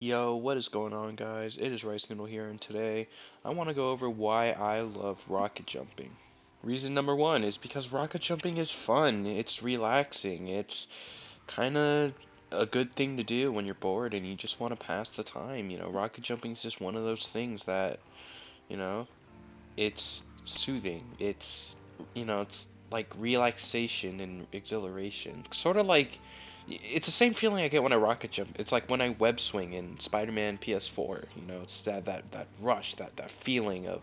Yo, what is going on, guys? It is Rice Noodle here, and today I want to go over why I love rocket jumping. Reason number one is because rocket jumping is fun, it's relaxing, it's kind of a good thing to do when you're bored and you just want to pass the time. Rocket jumping is just one of those things that, you know, it's soothing. It's like relaxation and exhilaration. Sort of like, it's the same feeling I get when I rocket jump. It's like when I web swing in Spider-Man PS4. It's that rush, that feeling of,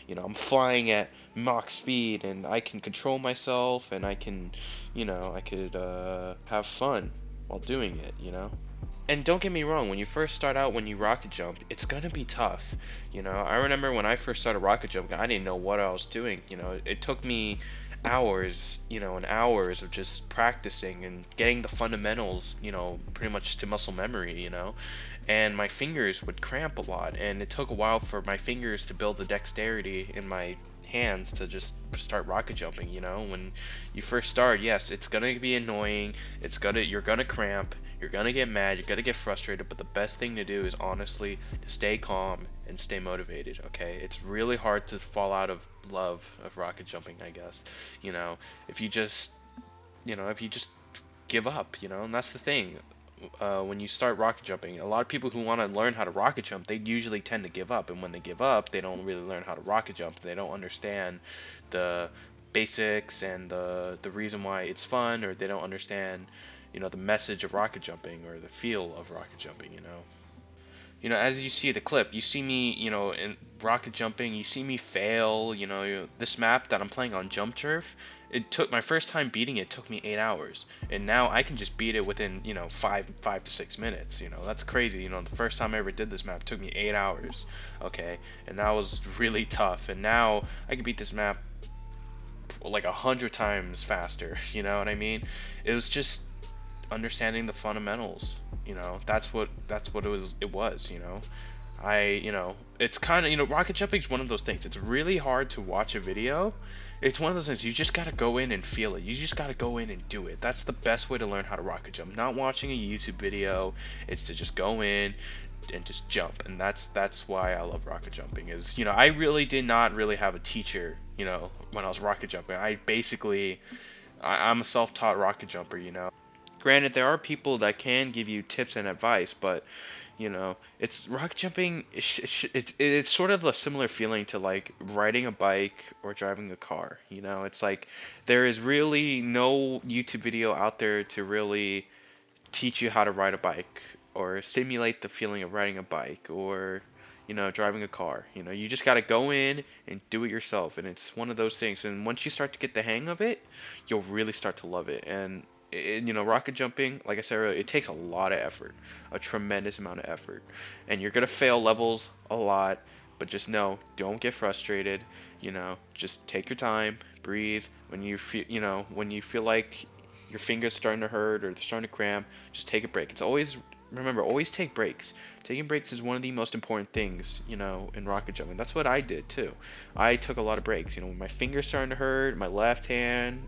I'm flying at Mach speed and I can control myself and I could have fun while doing it. And don't get me wrong, when you first start out, when you rocket jump, it's gonna be tough. I remember when I first started rocket jumping, I didn't know what I was doing. It took me hours, and hours of just practicing and getting the fundamentals, pretty much to muscle memory. And my fingers would cramp a lot, and it took a while for my fingers to build the dexterity in my hands to just start rocket jumping. When you first start, yes, it's gonna be annoying, you're gonna cramp, you're gonna get mad, you're gonna get frustrated, but the best thing to do is honestly to stay calm and stay motivated. Okay, it's really hard to fall out of love of rocket jumping, I guess. you know if you just if you just give up, and that's the thing. When you start rocket jumping, a lot of people who want to learn how to rocket jump, they usually tend to give up, and when they give up, they don't really learn how to rocket jump. They don't understand the basics and the reason why it's fun, or they don't understand the message of rocket jumping or the feel of rocket jumping. As you see the clip, you see me, in rocket jumping, you see me fail. This map that I'm playing on Jump Turf, it took my first time beating it took me 8 hours, and now I can just beat it within, 5 to 6 minutes. That's crazy. The first time I ever did this map took me 8 hours, okay, and that was really tough. And now I can beat this map like 100 times faster. You know what I mean? It was just understanding the fundamentals. That's what it was. It's kind of, rocket jumping is one of those things. It's really hard to watch a video. It's one of those things, you just gotta go in and feel it. You just gotta go in and do it. That's the best way to learn how to rocket jump. Not watching a YouTube video. It's to just go in and just jump. And that's why I love rocket jumping. Is, I really did not really have a teacher, when I was rocket jumping. I'm a self-taught rocket jumper. Granted, there are people that can give you tips and advice, but it's rocket jumping. It's sort of a similar feeling to like riding a bike or driving a car. It's like there is really no YouTube video out there to really teach you how to ride a bike or simulate the feeling of riding a bike or driving a car. You just got to go in and do it yourself, and it's one of those things. And once you start to get the hang of it, you'll really start to love it. And rocket jumping, like I said earlier, it takes a lot of effort, a tremendous amount of effort, and you're gonna fail levels a lot. But just know, don't get frustrated. Just take your time, breathe. When you feel like your fingers starting to hurt or they're starting to cramp, just take a break. Remember, always take breaks. Taking breaks is one of the most important things, in rocket jumping. That's what I did too. I took a lot of breaks. When my fingers starting to hurt, my left hand,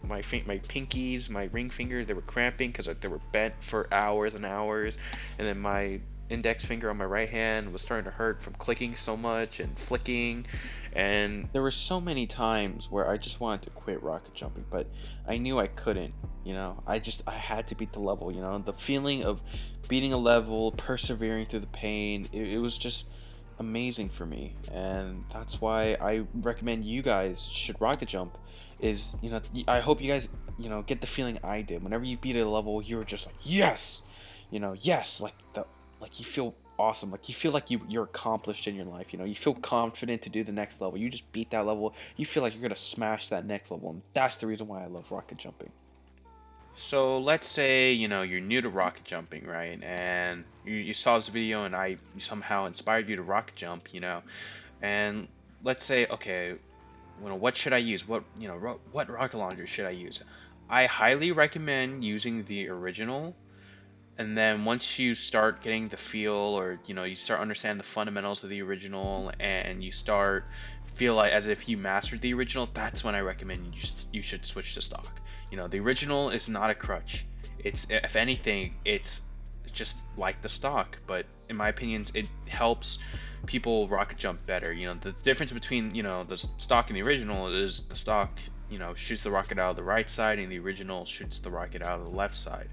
my pinkies, my ring finger, they were cramping because they were bent for hours and hours, and then my index finger on my right hand was starting to hurt from clicking so much and flicking. And there were so many times where I just wanted to quit rocket jumping, but I knew I couldn't. I had to beat the level. The feeling of beating a level, persevering through the pain, it was just amazing for me. And that's why I recommend you guys should rocket jump. Is, I hope you guys, get the feeling I did. Whenever you beat a level, you're just like, yes, yes, like you feel awesome. Like you feel like you're accomplished in your life. You feel confident to do the next level. You just beat that level, you feel like you're gonna smash that next level, and that's the reason why I love rocket jumping. So let's say, you're new to rocket jumping, right? And you saw this video and I somehow inspired you to rocket jump. And let's say, okay, what should I use? What rocket launcher should I use? I highly recommend using the original. And then once you start getting the feel, or you start understand the fundamentals of the original, and you start feel like as if you mastered the original, that's when I recommend you should switch to stock. The original is not a crutch. It's, if anything, it's just like the stock, but in my opinion, it helps people rocket jump better. You know, the difference between, you know, the stock and the original is the stock, you know, shoots the rocket out of the right side, and the original shoots the rocket out of the left side.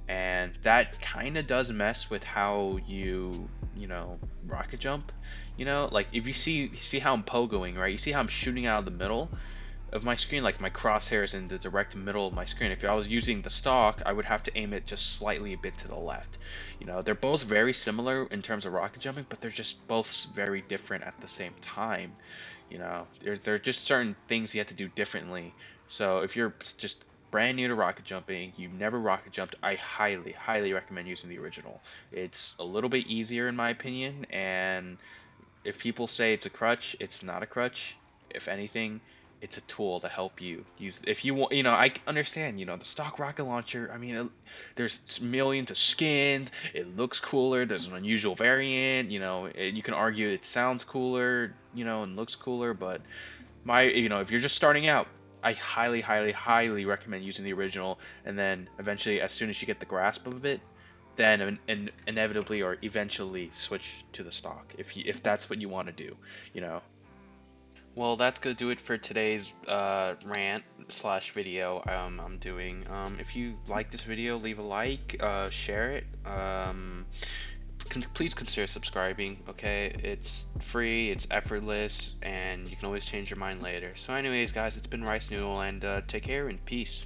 And that kind of does mess with how you know, rocket jump. You know, like if you see how I'm pogoing, right? You see how I'm shooting out of the middle of my screen, like my crosshairs in the direct middle of my screen. If I was using the stock, I would have to aim it just slightly a bit to the left. You know, they're both very similar in terms of rocket jumping, but they're just both very different at the same time. You know, they're just certain things you have to do differently. So if you're just brand new to rocket jumping, you've never rocket jumped, I highly, highly recommend using the original. It's a little bit easier in my opinion, and if people say it's a crutch, it's not a crutch. If anything, it's a tool to help you use. If you want, you know, I understand, you know, the stock rocket launcher. I mean, there's millions of skins. It looks cooler. There's an unusual variant. You know, you can argue it sounds cooler, you know, and looks cooler. But you know, if you're just starting out, I highly, highly, highly recommend using the original. And then eventually, as soon as you get the grasp of it, then inevitably or eventually switch to the stock if that's what you want to do, you know. Well, that's gonna do it for today's rant slash video I'm doing. If you like this video, leave a like, share it. Please consider subscribing. Okay, it's free, it's effortless, and you can always change your mind later. So, anyways, guys, it's been Rice Noodle, and take care and peace.